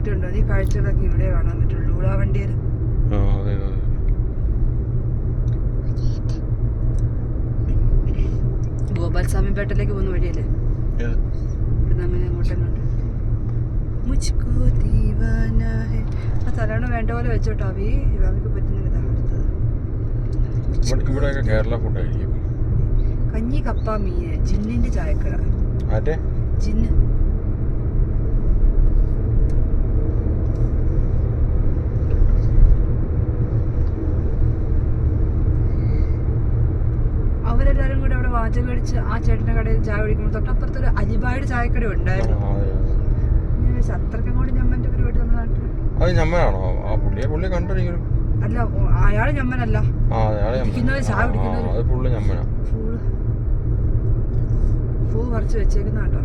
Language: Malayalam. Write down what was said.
വന്നിട്ടുണ്ടോ? ഈ കാഴ്ചകളൊക്കെ ഇവിടെ കാണാൻ പറ്റുള്ളൂ. ഉളാവണ്ടിയിൽ ഗോപാൽസ്വാമിപേട്ടയിലേക്ക് പോകുന്ന വഴിയല്ലേ? ആ തലവണ വേണ്ട പോലെ വെച്ചോട്ടോ. അവർക്ക് പറ്റുന്നില്ല. കേരള ഫുഡ് കഞ്ഞി, കപ്പ, മീന്, ജിന്നിന്റെ ചായക്കട. ജിന്ന് അവരെല്ലാരും കൂടെ അവിടെ വാചകം അടിച്ച് ആ ചേട്ടന്റെ കടയിൽ ചായ കുടിക്കുമ്പോൾ തൊട്ടപ്പുറത്തൊരു അലിബായുടെ ചായക്കട ഉണ്ടായിരുന്നു. അത്രക്കും കൂടി ഞമ്മന്റെ പരിപാടി നമ്മുടെ നാട്ടിൽ. അല്ല, അയാള് ഞമ്മനല്ല, ചായ കുടിക്കുന്നവര് ഫൂ പറിച്ച് വെച്ചേക്കുന്ന കേട്ടോ.